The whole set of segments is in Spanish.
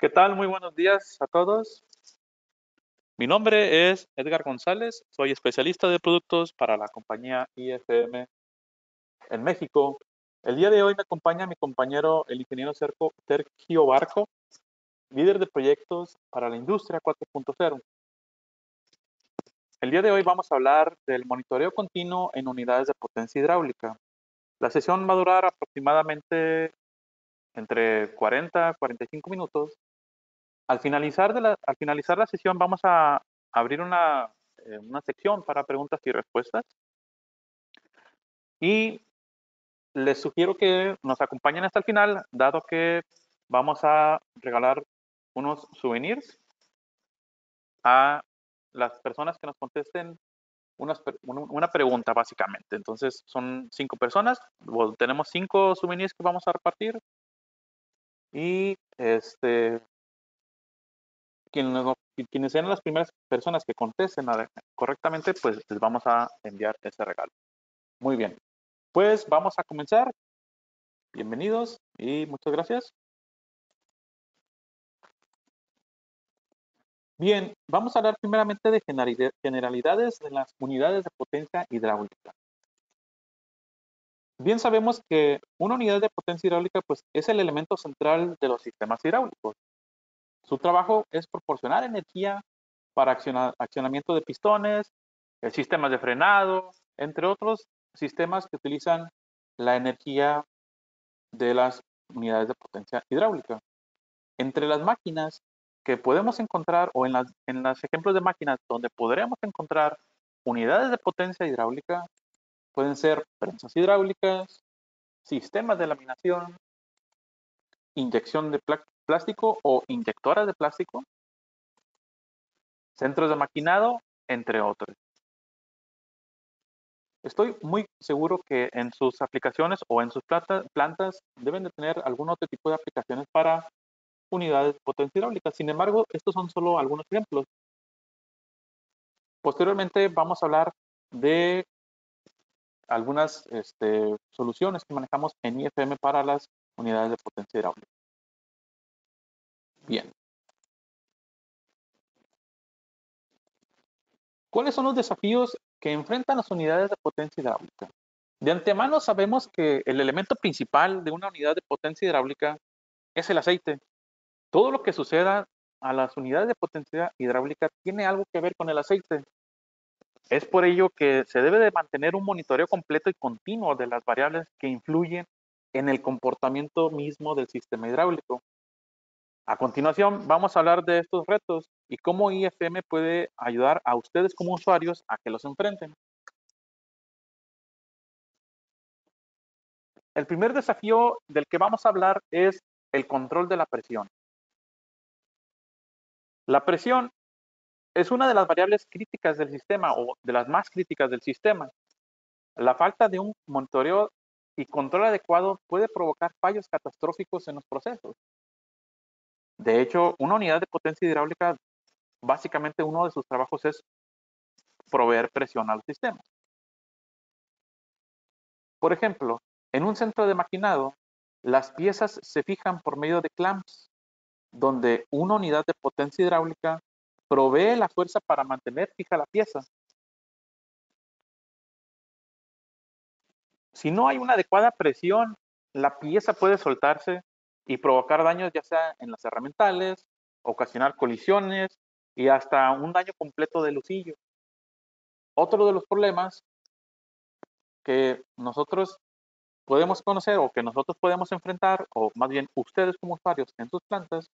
¿Qué tal? Muy buenos días a todos. Mi nombre es Edgar González, soy especialista de productos para la compañía IFM en México. El día de hoy me acompaña mi compañero, el ingeniero Sergio Barco, líder de proyectos para la industria 4.0. El día de hoy vamos a hablar del monitoreo continuo en unidades de potencia hidráulica. La sesión va a durar aproximadamente entre 40 y 45 minutos. Al finalizar la sesión vamos a abrir una sección para preguntas y respuestas y les sugiero que nos acompañen hasta el final, dado que vamos a regalar unos souvenirs a las personas que nos contesten una pregunta básicamente. Entonces son 5 personas, tenemos 5 souvenirs que vamos a repartir y quienes, quienes sean las primeras personas que contesten correctamente, pues les vamos a enviar ese regalo. Muy bien, pues vamos a comenzar. Bienvenidos y muchas gracias. Bien, vamos a hablar primeramente de generalidades de las unidades de potencia hidráulica. Bien sabemos que una unidad de potencia hidráulica pues, es el elemento central de los sistemas hidráulicos. Su trabajo es proporcionar energía para accionamiento de pistones, sistemas de frenado, entre otros sistemas que utilizan la energía de las unidades de potencia hidráulica. Entre las máquinas que podemos encontrar, o en los ejemplos de máquinas donde podríamos encontrar unidades de potencia hidráulica, pueden ser prensas hidráulicas, sistemas de laminación, inyección de plástico o inyectoras de plástico, centros de maquinado, entre otros. Estoy muy seguro que en sus aplicaciones o en sus plantas deben de tener algún otro tipo de aplicaciones para unidades de potencia hidráulica. Sin embargo, estos son solo algunos ejemplos. Posteriormente vamos a hablar de algunas soluciones que manejamos en IFM para las unidades de potencia hidráulica. Bien. ¿Cuáles son los desafíos que enfrentan las unidades de potencia hidráulica? De antemano sabemos que el elemento principal de una unidad de potencia hidráulica es el aceite. Todo lo que suceda a las unidades de potencia hidráulica tiene algo que ver con el aceite. Es por ello que se debe de mantener un monitoreo completo y continuo de las variables que influyen en el comportamiento mismo del sistema hidráulico. A continuación, vamos a hablar de estos retos y cómo IFM puede ayudar a ustedes como usuarios a que los enfrenten. El primer desafío del que vamos a hablar es el control de la presión. La presión es una de las variables críticas del sistema o de las más críticas del sistema. La falta de un monitoreo y control adecuado puede provocar fallos catastróficos en los procesos. De hecho, una unidad de potencia hidráulica, básicamente uno de sus trabajos es proveer presión al sistema. Por ejemplo, en un centro de maquinado, las piezas se fijan por medio de clamps, donde una unidad de potencia hidráulica provee la fuerza para mantener fija la pieza. Si no hay una adecuada presión, la pieza puede soltarse y provocar daños ya sea en las herramientales, ocasionar colisiones y hasta un daño completo del lucillo. Otro de los problemas que nosotros podemos conocer o que nosotros podemos enfrentar, o más bien ustedes como usuarios en sus plantas,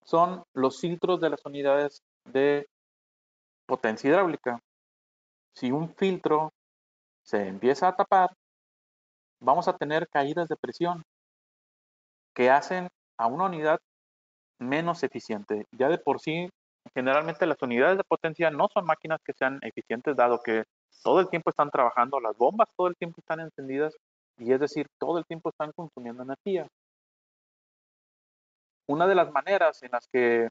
son los filtros de las unidades de potencia hidráulica. Si un filtro se empieza a tapar, vamos a tener caídas de presión que hacen a una unidad menos eficiente. Ya de por sí, generalmente las unidades de potencia no son máquinas que sean eficientes, dado que todo el tiempo están trabajando, las bombas todo el tiempo están encendidas, y es decir, todo el tiempo están consumiendo energía. Una de las maneras en las que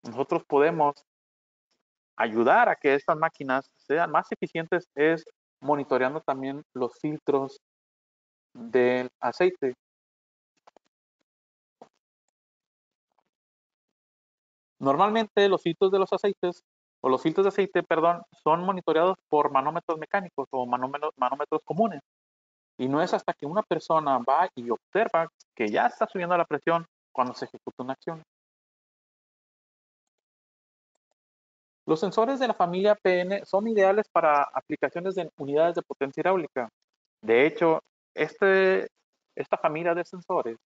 nosotros podemos ayudar a que estas máquinas sean más eficientes es monitoreando también los filtros del aceite. Normalmente los filtros de los aceites, o los filtros de aceite, perdón, son monitoreados por manómetros mecánicos o manómetros comunes. Y no es hasta que una persona va y observa que ya está subiendo la presión cuando se ejecuta una acción. Los sensores de la familia PN son ideales para aplicaciones de unidades de potencia hidráulica. De hecho, esta familia de sensores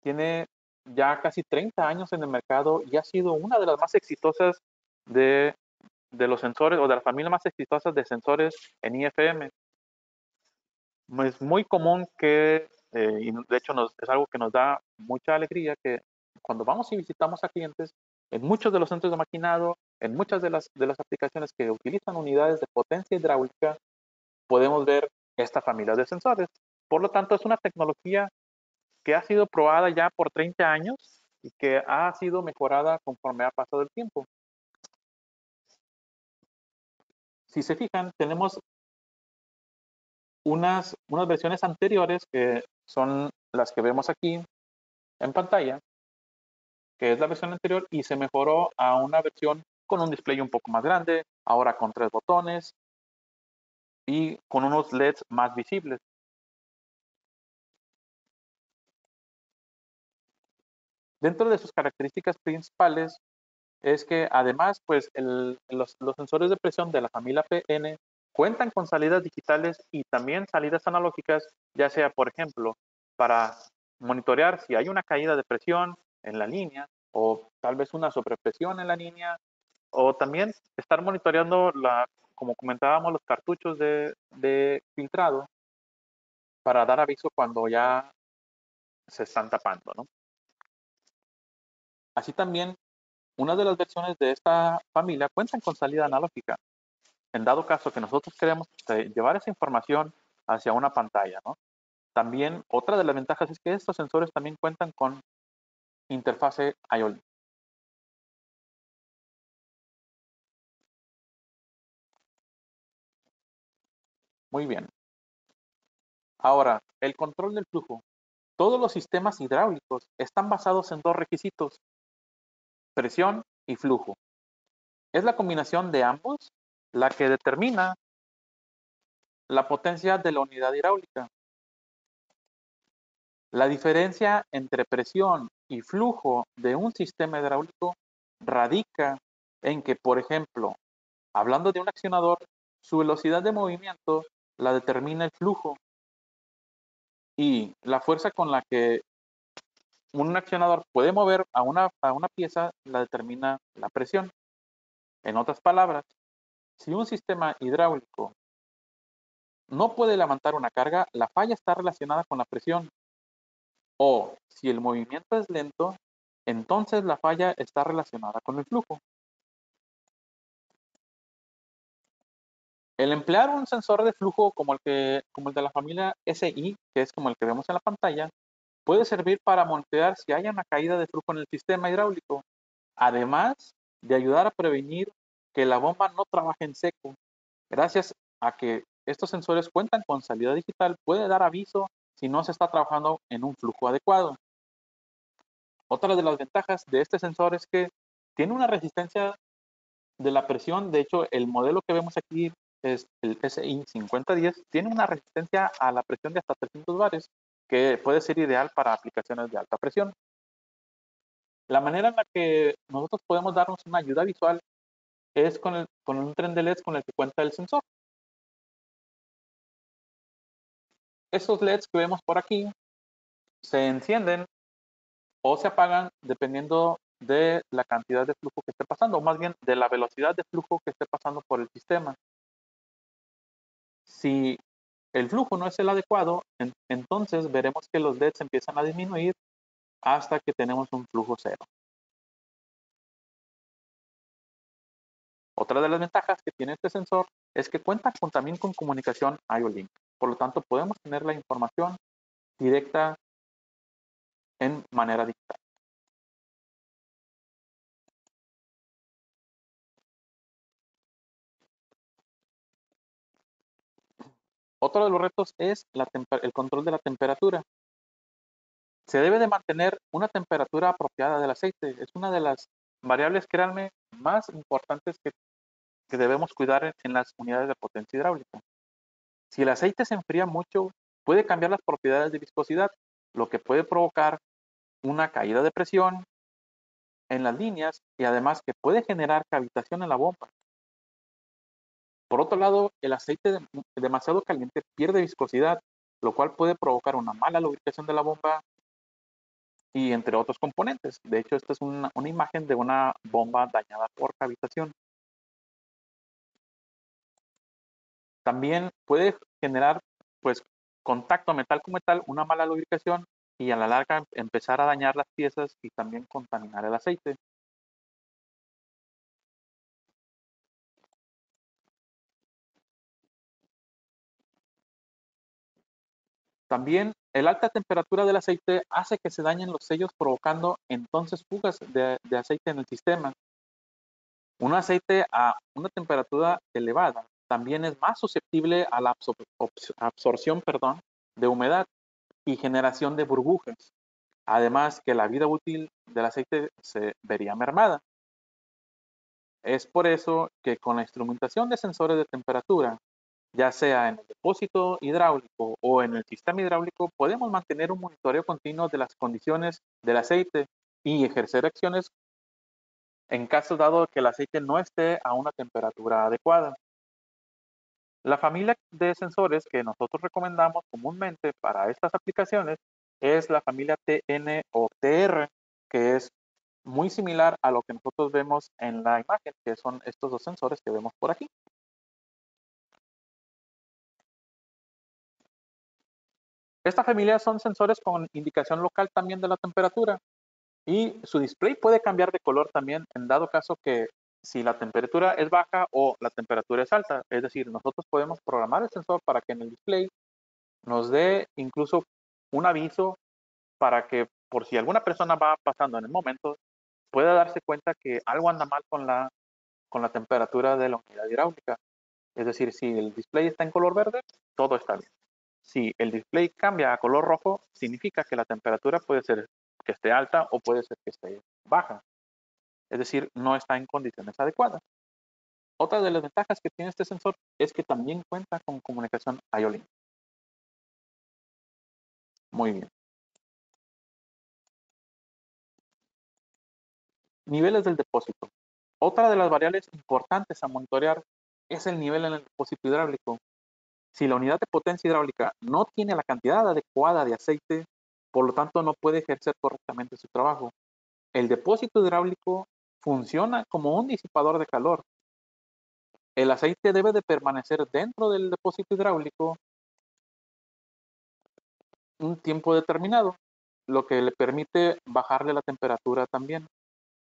tiene ya casi 30 años en el mercado y ha sido una de las más exitosas de, de los sensores, o de las familias más exitosas de sensores en IFM. Es muy común que, y de hecho es algo que nos da mucha alegría, que cuando vamos y visitamos a clientes, en muchos de los centros de maquinado, en muchas de las aplicaciones que utilizan unidades de potencia hidráulica, podemos ver esta familia de sensores. Por lo tanto, es una tecnología que ha sido probada ya por 30 años y que ha sido mejorada conforme ha pasado el tiempo. Si se fijan, tenemos unas versiones anteriores que son las que vemos aquí en pantalla, que es la versión anterior, y se mejoró a una versión con un display un poco más grande, ahora con 3 botones y con unos LEDs más visibles. Dentro de sus características principales es que además, pues los sensores de presión de la familia PN cuentan con salidas digitales y también salidas analógicas, ya sea, por ejemplo, para monitorear si hay una caída de presión en la línea o tal vez una sobrepresión en la línea, o también estar monitoreando, como comentábamos, los cartuchos de filtrado para dar aviso cuando ya se están tapando, ¿no? Así también, una de las versiones de esta familia cuentan con salida analógica, en dado caso que nosotros queremos llevar esa información hacia una pantalla, ¿no? También otra de las ventajas es que estos sensores también cuentan con interfase IO-Link. Muy bien. Ahora, el control del flujo. Todos los sistemas hidráulicos están basados en dos requisitos: presión y flujo. Es la combinación de ambos la que determina la potencia de la unidad hidráulica. La diferencia entre presión y flujo de un sistema hidráulico radica en que, por ejemplo, hablando de un accionador, su velocidad de movimiento la determina el flujo, y la fuerza con la que un accionador puede mover a una pieza la determina la presión. En otras palabras, si un sistema hidráulico no puede levantar una carga, la falla está relacionada con la presión. O si el movimiento es lento, entonces la falla está relacionada con el flujo. El emplear un sensor de flujo como el de la familia SI, que es como el que vemos en la pantalla, puede servir para monitorear si hay una caída de flujo en el sistema hidráulico, además de ayudar a prevenir que la bomba no trabaje en seco. Gracias a que estos sensores cuentan con salida digital, puede dar aviso si no se está trabajando en un flujo adecuado. Otra de las ventajas de este sensor es que tiene una resistencia de la presión. De hecho, el modelo que vemos aquí es el SI 5010, tiene una resistencia a la presión de hasta 300 bares, que puede ser ideal para aplicaciones de alta presión. La manera en la que nosotros podemos darnos una ayuda visual es con un tren de LEDs con el que cuenta el sensor. Estos LEDs que vemos por aquí se encienden o se apagan dependiendo de la cantidad de flujo que esté pasando, o más bien de la velocidad de flujo que esté pasando por el sistema. Si el flujo no es el adecuado, entonces veremos que los LEDs empiezan a disminuir hasta que tenemos un flujo cero. Otra de las ventajas que tiene este sensor es que cuenta también con comunicación IO-Link. Por lo tanto, podemos tener la información directa en manera digital. Otro de los retos es el control de la temperatura. Se debe de mantener una temperatura apropiada del aceite. Es una de las variables, créanme, más importantes que debemos cuidar en las unidades de potencia hidráulica. Si el aceite se enfría mucho, puede cambiar las propiedades de viscosidad, lo que puede provocar una caída de presión en las líneas y además que puede generar cavitación en la bomba. Por otro lado, el aceite demasiado caliente pierde viscosidad, lo cual puede provocar una mala lubricación de la bomba y entre otros componentes. De hecho, esta es una imagen de una bomba dañada por cavitación. También puede generar, pues, contacto metal con metal, una mala lubricación y a la larga empezar a dañar las piezas y también contaminar el aceite. También el alta temperatura del aceite hace que se dañen los sellos, provocando entonces fugas de aceite en el sistema. Un aceite a una temperatura elevada también es más susceptible a la absorción, de humedad y generación de burbujas. Además que la vida útil del aceite se vería mermada. Es por eso que con la instrumentación de sensores de temperatura, ya sea en el depósito hidráulico o en el sistema hidráulico, podemos mantener un monitoreo continuo de las condiciones del aceite y ejercer acciones en caso dado que el aceite no esté a una temperatura adecuada. La familia de sensores que nosotros recomendamos comúnmente para estas aplicaciones es la familia TN o TR, que es muy similar a lo que nosotros vemos en la imagen, que son estos dos sensores que vemos por aquí. Esta familia son sensores con indicación local también de la temperatura y su display puede cambiar de color también en dado caso que si la temperatura es baja o la temperatura es alta. Es decir, nosotros podemos programar el sensor para que en el display nos dé incluso un aviso para que por si alguna persona va pasando en el momento, pueda darse cuenta que algo anda mal con la temperatura de la unidad hidráulica. Es decir, si el display está en color verde, todo está bien. Si el display cambia a color rojo, significa que la temperatura puede ser que esté alta o puede ser que esté baja. Es decir, no está en condiciones adecuadas. Otra de las ventajas que tiene este sensor es que también cuenta con comunicación IO-Link. Muy bien. Niveles del depósito. Otra de las variables importantes a monitorear es el nivel en el depósito hidráulico. Si la unidad de potencia hidráulica no tiene la cantidad adecuada de aceite, por lo tanto no puede ejercer correctamente su trabajo. El depósito hidráulico funciona como un disipador de calor. El aceite debe de permanecer dentro del depósito hidráulico un tiempo determinado, lo que le permite bajarle la temperatura también.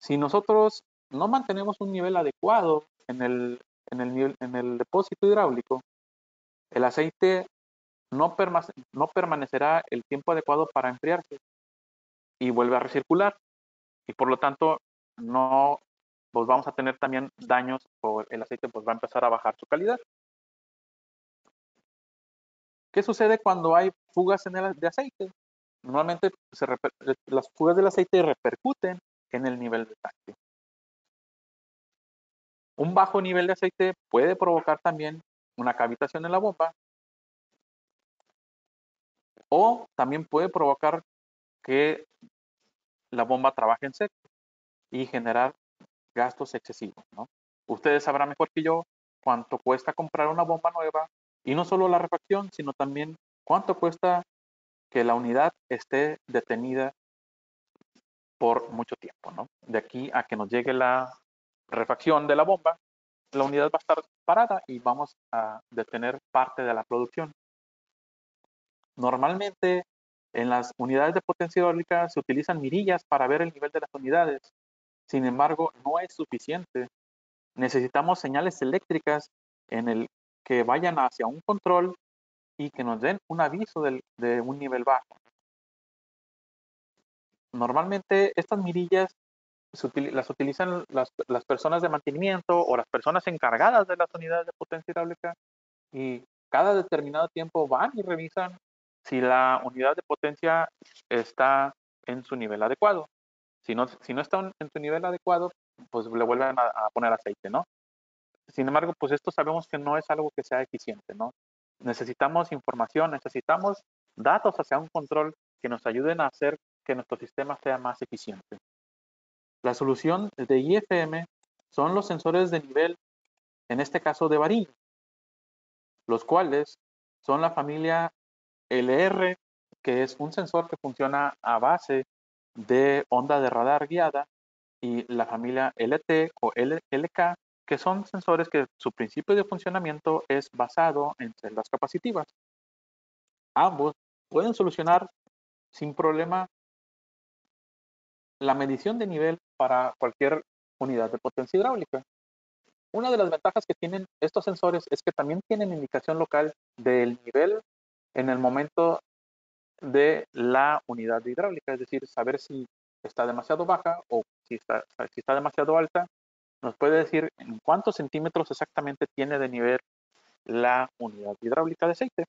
Si nosotros no mantenemos un nivel adecuado en el depósito hidráulico, el aceite no permanecerá el tiempo adecuado para enfriarse y vuelve a recircular. Y por lo tanto, no, pues vamos a tener también daños o el aceite pues va a empezar a bajar su calidad. ¿Qué sucede cuando hay fugas de aceite? Normalmente las fugas del aceite repercuten en el nivel del tanque. Un bajo nivel de aceite puede provocar también una cavitación en la bomba o también puede provocar que la bomba trabaje en seco y generar gastos excesivos, ¿no? Ustedes sabrán mejor que yo cuánto cuesta comprar una bomba nueva y no solo la refacción, sino también cuánto cuesta que la unidad esté detenida por mucho tiempo, ¿no? De aquí a que nos llegue la refacción de la bomba, la unidad va a estar parada y vamos a detener parte de la producción. Normalmente en las unidades de potencia hidráulica se utilizan mirillas para ver el nivel de las unidades. Sin embargo, no es suficiente. Necesitamos señales eléctricas en el que vayan hacia un control y que nos den un aviso de un nivel bajo. Normalmente estas mirillas las utilizan las personas de mantenimiento o las personas encargadas de las unidades de potencia hidráulica y cada determinado tiempo van y revisan si la unidad de potencia está en su nivel adecuado. Si no está en tu nivel adecuado, pues le vuelven a poner aceite, ¿no? Sin embargo, pues esto sabemos que no es algo que sea eficiente, ¿no? Necesitamos información, necesitamos datos hacia un control que nos ayuden a hacer que nuestro sistema sea más eficiente. La solución de IFM son los sensores de nivel, en este caso de varillo, los cuales son la familia LR, que es un sensor que funciona a base de onda de radar guiada, y la familia LT o LK, que son sensores que su principio de funcionamiento es basado en celdas capacitivas. Ambos pueden solucionar sin problema la medición de nivel para cualquier unidad de potencia hidráulica. Una de las ventajas que tienen estos sensores es que también tienen indicación local del nivel en el momento de la unidad hidráulica, es decir, saber si está demasiado baja o si está demasiado alta, nos puede decir en cuántos centímetros exactamente tiene de nivel la unidad hidráulica de aceite.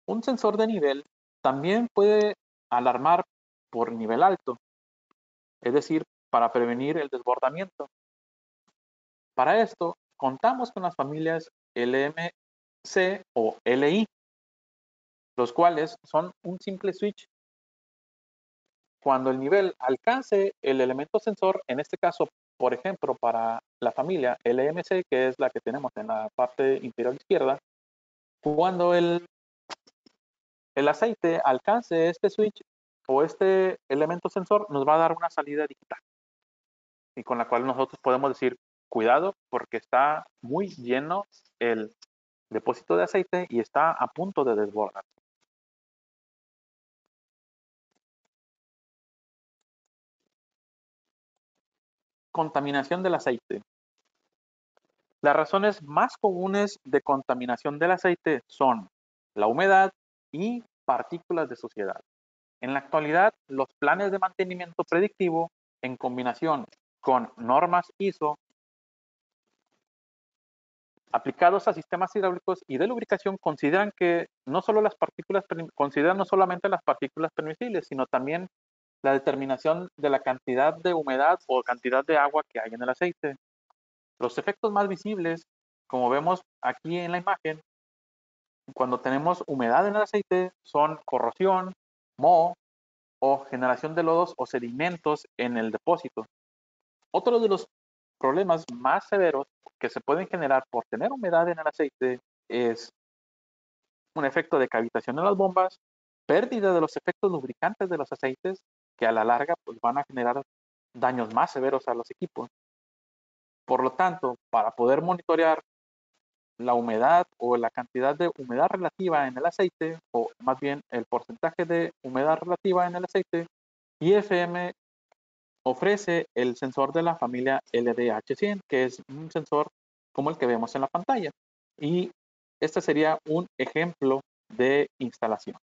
Un sensor de nivel también puede alarmar por nivel alto, es decir, para prevenir el desbordamiento. Para esto, contamos con las familias LMC o LI, los cuales son un simple switch. Cuando el nivel alcance el elemento sensor, en este caso, por ejemplo, para la familia LMC, que es la que tenemos en la parte inferior izquierda, cuando el aceite alcance este switch o este elemento sensor, nos va a dar una salida digital, y con la cual nosotros podemos decir, cuidado, porque está muy lleno el depósito de aceite y está a punto de desbordar. Contaminación del aceite. Las razones más comunes de contaminación del aceite son la humedad y partículas de suciedad. En la actualidad, los planes de mantenimiento predictivo, en combinación con normas ISO aplicados a sistemas hidráulicos y de lubricación, consideran no solamente las partículas permisibles, sino también la determinación de la cantidad de humedad o cantidad de agua que hay en el aceite. Los efectos más visibles, como vemos aquí en la imagen, cuando tenemos humedad en el aceite, son corrosión, moho o generación de lodos o sedimentos en el depósito. Otro de los problemas más severos que se pueden generar por tener humedad en el aceite es un efecto de cavitación en las bombas, pérdida de los efectos lubricantes de los aceites, que a la larga pues, van a generar daños más severos a los equipos. Por lo tanto, para poder monitorear la humedad o la cantidad de humedad relativa en el aceite, o más bien el porcentaje de humedad relativa en el aceite, IFM ofrece el sensor de la familia LDH100, que es un sensor como el que vemos en la pantalla. Y este sería un ejemplo de instalación.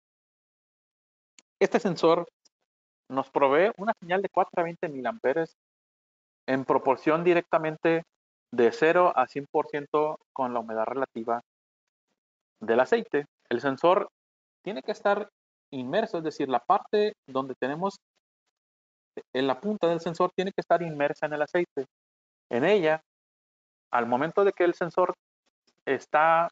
Este sensor nos provee una señal de 4 a 20 miliamperes en proporción directamente de 0 a 100% con la humedad relativa del aceite. El sensor tiene que estar inmerso, es decir, la parte donde tenemos en la punta del sensor tiene que estar inmersa en el aceite. En ella, al momento de que el sensor está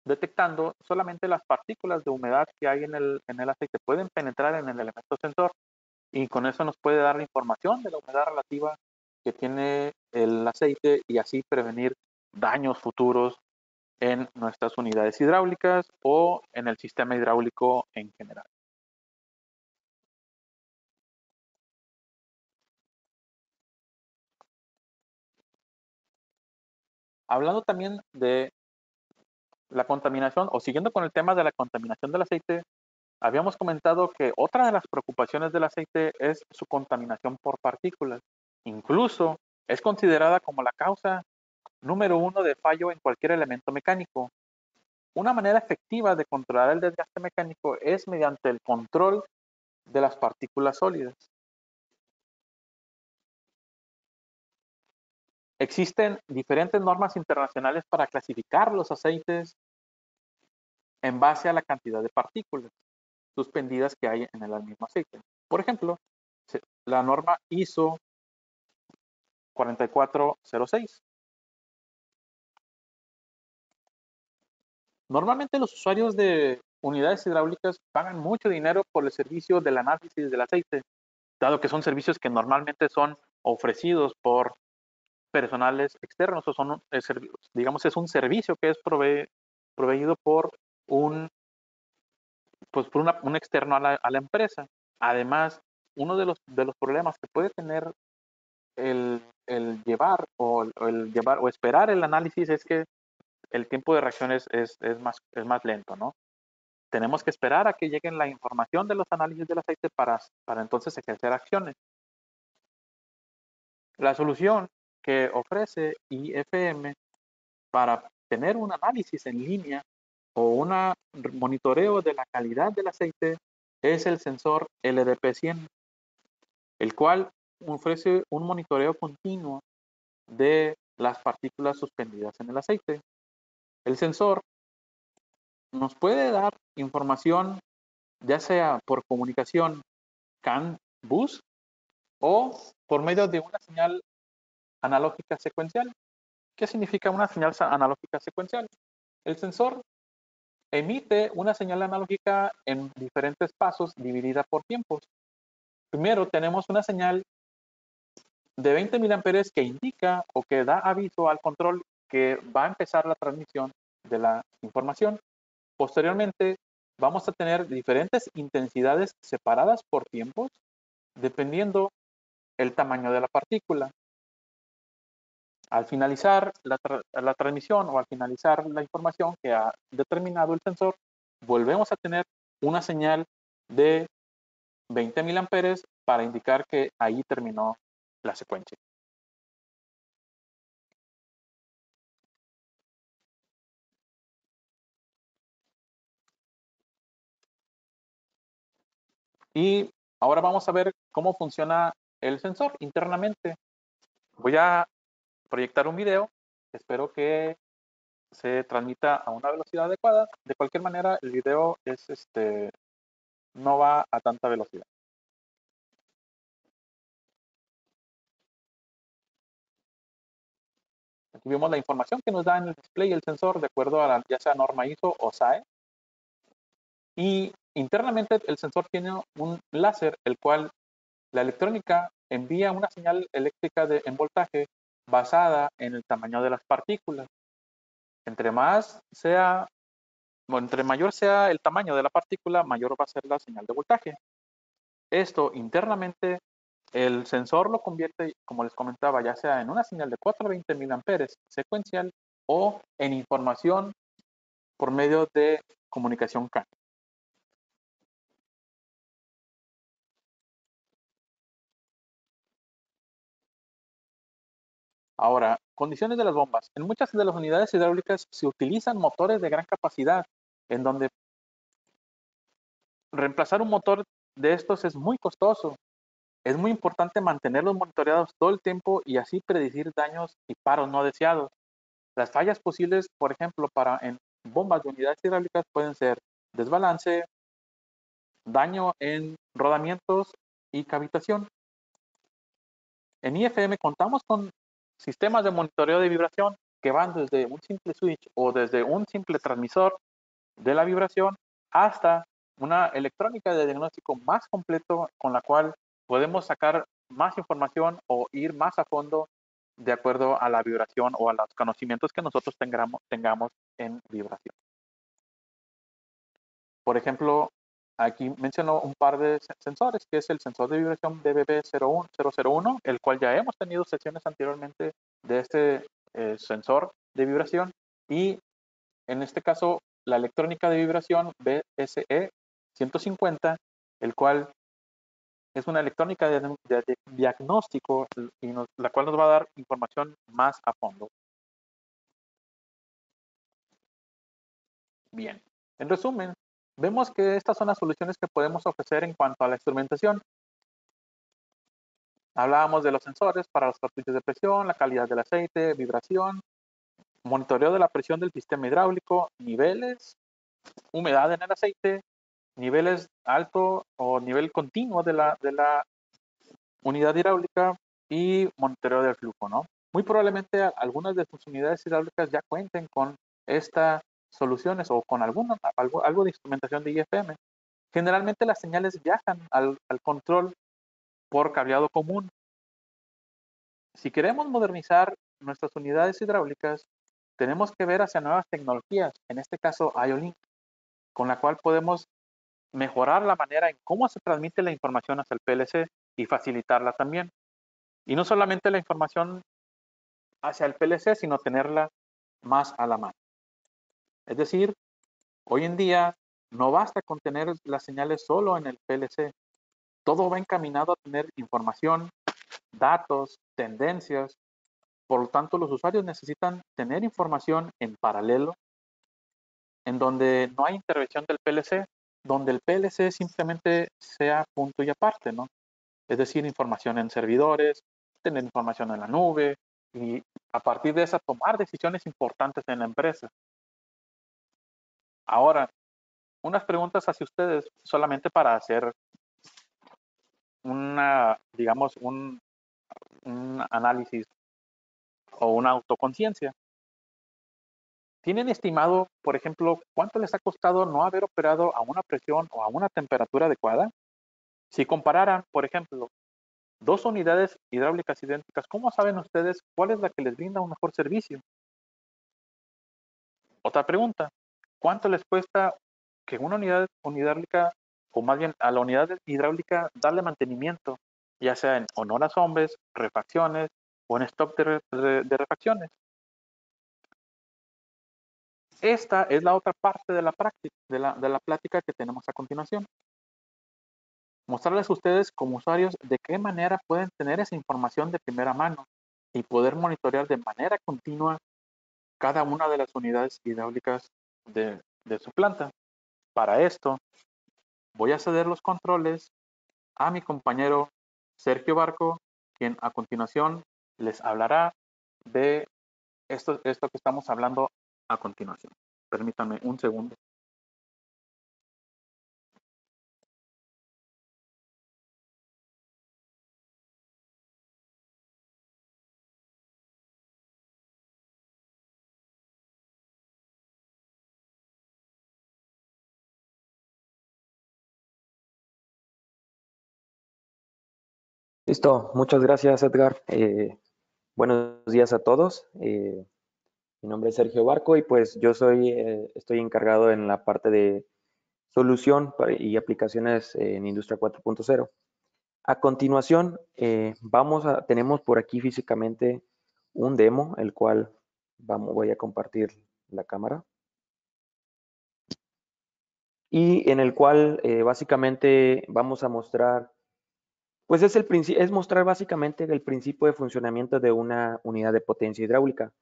detectando, solamente las partículas de humedad que hay en el aceite pueden penetrar en el elemento sensor, y con eso nos puede dar la información de la humedad relativa que tiene el aceite y así prevenir daños futuros en nuestras unidades hidráulicas o en el sistema hidráulico en general. Hablando también de la contaminación, o siguiendo con el tema de la contaminación del aceite, habíamos comentado que otra de las preocupaciones del aceite es su contaminación por partículas. Incluso es considerada como la causa número 1 de fallo en cualquier elemento mecánico. Una manera efectiva de controlar el desgaste mecánico es mediante el control de las partículas sólidas. Existen diferentes normas internacionales para clasificar los aceites en base a la cantidad de partículas. suspendidas que hay en el mismo aceite. Por ejemplo, la norma ISO 4406. Normalmente los usuarios de unidades hidráulicas pagan mucho dinero por el servicio del análisis del aceite, dado que son servicios que normalmente son ofrecidos por personales externos o son, digamos, es un servicio que es proveído por un externo a la empresa. Además, uno de los problemas que puede tener el llevar o esperar el análisis es que el tiempo de reacción es más lento, ¿no? Tenemos que esperar a que lleguen la información de los análisis del aceite para entonces ejercer acciones. La solución que ofrece IFM para tener un análisis en línea o un monitoreo de la calidad del aceite es el sensor LDP100, el cual ofrece un monitoreo continuo de las partículas suspendidas en el aceite. El sensor nos puede dar información ya sea por comunicación CAN-bus o por medio de una señal analógica secuencial. ¿Qué significa una señal analógica secuencial? El sensor emite una señal analógica en diferentes pasos dividida por tiempos. Primero tenemos una señal de 20 miliamperes que indica o que da aviso al control que va a empezar la transmisión de la información. Posteriormente, vamos a tener diferentes intensidades separadas por tiempos, dependiendo el tamaño de la partícula. Al finalizar la transmisión o al finalizar la información que ha determinado el sensor, volvemos a tener una señal de 20 miliamperes para indicar que ahí terminó la secuencia. Y ahora vamos a ver cómo funciona el sensor internamente. Voy a proyectar un video. Espero que se transmita a una velocidad adecuada. De cualquier manera, el video no va a tanta velocidad. Aquí vemos la información que nos da en el display el sensor de acuerdo a ya sea norma ISO o SAE. Y internamente el sensor tiene un láser, el cual la electrónica envía una señal eléctrica en voltaje basada en el tamaño de las partículas. Entre mayor sea el tamaño de la partícula, mayor va a ser la señal de voltaje. Esto internamente, el sensor lo convierte, como les comentaba, ya sea en una señal de 420 miliamperes secuencial o en información por medio de comunicación CAN. Ahora, condiciones de las bombas. En muchas de las unidades hidráulicas se utilizan motores de gran capacidad, en donde reemplazar un motor de estos es muy costoso. Es muy importante mantenerlos monitoreados todo el tiempo y así predecir daños y paros no deseados. Las fallas posibles, por ejemplo, en bombas de unidades hidráulicas pueden ser desbalance, daño en rodamientos y cavitación. En IFM contamos con sistemas de monitoreo de vibración que van desde un simple switch o desde un simple transmisor de la vibración hasta una electrónica de diagnóstico más completo con la cual podemos sacar más información o ir más a fondo de acuerdo a la vibración o a los conocimientos que nosotros tengamos en vibración. Por ejemplo, aquí menciono un par de sensores, que es el sensor de vibración DBB001, el cual ya hemos tenido sesiones anteriormente de este sensor de vibración, y en este caso la electrónica de vibración BSE 150, el cual es una electrónica de diagnóstico y la cual nos va a dar información más a fondo. Bien, en resumen, vemos que estas son las soluciones que podemos ofrecer en cuanto a la instrumentación. Hablábamos de los sensores para los cartuchos de presión, la calidad del aceite, vibración, monitoreo de la presión del sistema hidráulico, niveles, humedad en el aceite, niveles alto o nivel continuo de la unidad hidráulica y monitoreo del flujo, ¿no? Muy probablemente algunas de sus unidades hidráulicas ya cuenten con estas soluciones o con algo de instrumentación de IFM. Generalmente las señales viajan al control por cableado común. Si queremos modernizar nuestras unidades hidráulicas, tenemos que ver hacia nuevas tecnologías, en este caso IO-Link, con la cual podemos mejorar la manera en cómo se transmite la información hacia el PLC y facilitarla también. Y no solamente la información hacia el PLC, sino tenerla más a la mano. Es decir, hoy en día no basta con tener las señales solo en el PLC. Todo va encaminado a tener información, datos, tendencias. Por lo tanto, los usuarios necesitan tener información en paralelo, en donde no hay intervención del PLC, donde el PLC simplemente sea punto y aparte, ¿no? Es decir, información en servidores, tener información en la nube y a partir de esa tomar decisiones importantes en la empresa. Ahora, unas preguntas hacia ustedes solamente para hacer digamos, un análisis o una autoconciencia. ¿Tienen estimado, por ejemplo, cuánto les ha costado no haber operado a una presión o a una temperatura adecuada? Si compararan, por ejemplo, dos unidades hidráulicas idénticas, ¿cómo saben ustedes cuál es la que les brinda un mejor servicio? Otra pregunta, ¿cuánto les cuesta que una unidad hidráulica, o más bien a la unidad hidráulica, darle mantenimiento, ya sea en horas hombres, refacciones o en stock de refacciones? Esta es la otra parte de la práctica, de la plática que tenemos a continuación. Mostrarles a ustedes como usuarios de qué manera pueden tener esa información de primera mano y poder monitorear de manera continua cada una de las unidades hidráulicas de su planta. Para esto, voy a ceder los controles a mi compañero Sergio Barco, quien a continuación les hablará de esto que estamos hablando a continuación. Permítanme un segundo. Listo, muchas gracias Edgar. Buenos días a todos. Mi nombre es Sergio Barco y pues yo estoy encargado en la parte de solución y aplicaciones en Industria 4.0. A continuación, tenemos por aquí físicamente un demo, el cual voy a compartir la cámara. Y en el cual básicamente vamos a mostrar. Pues es mostrar básicamente el principio de funcionamiento de una unidad de potencia hidráulica.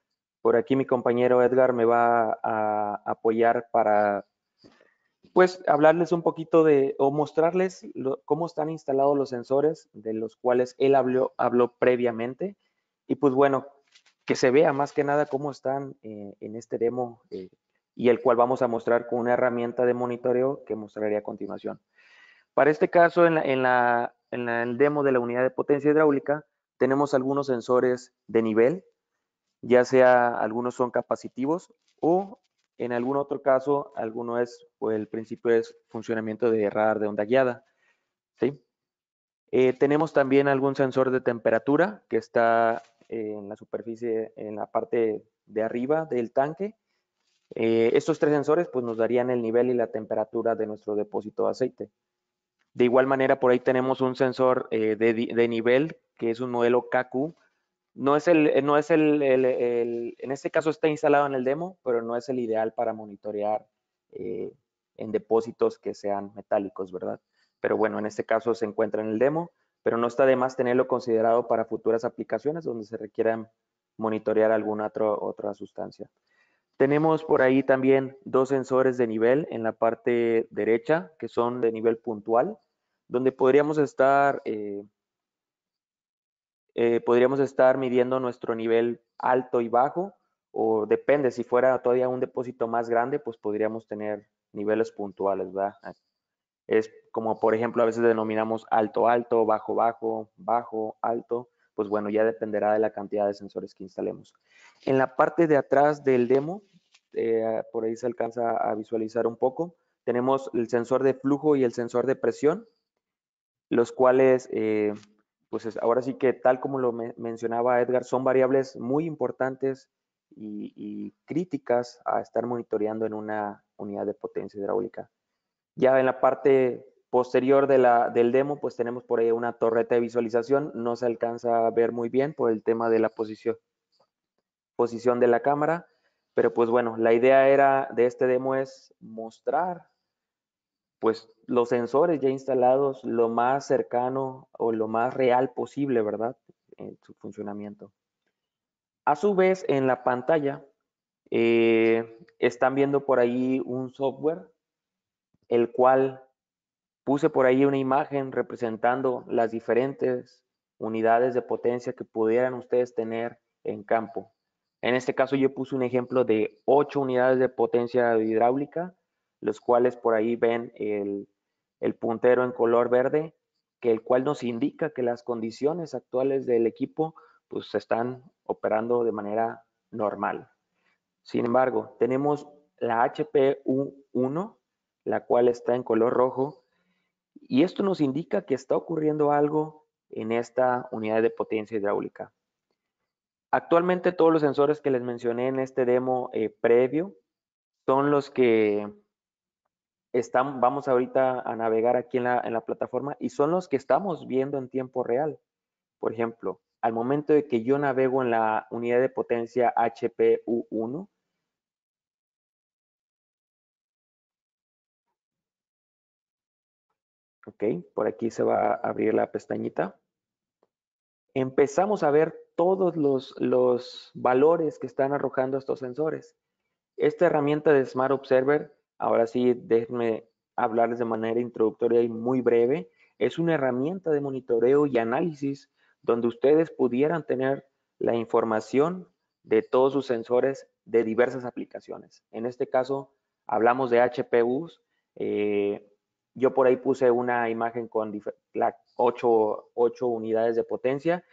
Por aquí mi compañero Edgar me va a apoyar para, pues, hablarles un poquito o mostrarles cómo están instalados los sensores de los cuales él habló previamente. Y pues bueno, que se vea más que nada cómo están en este demo y el cual vamos a mostrar con una herramienta de monitoreo que mostraré a continuación. Para este caso, en el demo de la unidad de potencia hidráulica, tenemos algunos sensores de nivel, ya sea algunos son capacitivos o en algún otro caso, pues el principio es funcionamiento de radar de onda guiada. ¿Sí? Tenemos también algún sensor de temperatura que está en la superficie, en la parte de arriba del tanque. Estos tres sensores pues, nos darían el nivel y la temperatura de nuestro depósito de aceite. De igual manera, por ahí tenemos un sensor de nivel, que es un modelo KQ. No es en este caso está instalado en el demo, pero no es el ideal para monitorear en depósitos que sean metálicos, ¿verdad? Pero bueno, en este caso se encuentra en el demo, pero no está de más tenerlo considerado para futuras aplicaciones donde se requieran monitorear alguna otra sustancia. Tenemos por ahí también dos sensores de nivel en la parte derecha, que son de nivel puntual, donde podríamos estar midiendo nuestro nivel alto y bajo, o depende, si fuera todavía un depósito más grande, pues podríamos tener niveles puntuales, ¿verdad? Es como, por ejemplo, a veces denominamos alto, alto, bajo, bajo, bajo, alto. Pues bueno, ya dependerá de la cantidad de sensores que instalemos. En la parte de atrás del demo, por ahí se alcanza a visualizar un poco, tenemos el sensor de flujo y el sensor de presión, los cuales, pues ahora sí que tal como lo mencionaba Edgar, son variables muy importantes y críticas a estar monitoreando en una unidad de potencia hidráulica. Ya en la parte posterior del demo, pues tenemos por ahí una torreta de visualización. No se alcanza a ver muy bien por el tema de la posición de la cámara, pero pues bueno, la idea de este demo es mostrar pues los sensores ya instalados lo más cercano o lo más real posible, ¿verdad? En su funcionamiento. A su vez, en la pantalla están viendo por ahí un software, el cual puse por ahí una imagen representando las diferentes unidades de potencia que pudieran ustedes tener en campo. En este caso yo puse un ejemplo de 8 unidades de potencia hidráulica, los cuales por ahí ven el puntero en color verde, que el cual nos indica que las condiciones actuales del equipo pues se están operando de manera normal. Sin embargo, tenemos la HPU1, la cual está en color rojo, y esto nos indica que está ocurriendo algo en esta unidad de potencia hidráulica. Actualmente todos los sensores que les mencioné en este demo previo son los que vamos ahorita a navegar aquí en la plataforma y son los que estamos viendo en tiempo real. Por ejemplo, al momento de que yo navego en la unidad de potencia HPU1, ok, por aquí se va a abrir la pestañita. Empezamos a ver todos los valores que están arrojando estos sensores. Esta herramienta de Smart Observer, ahora sí, déjenme hablarles de manera introductoria y muy breve, es una herramienta de monitoreo y análisis donde ustedes pudieran tener la información de todos sus sensores de diversas aplicaciones. En este caso, hablamos de HPUs. Yo por ahí puse una imagen con 8 unidades de potencia,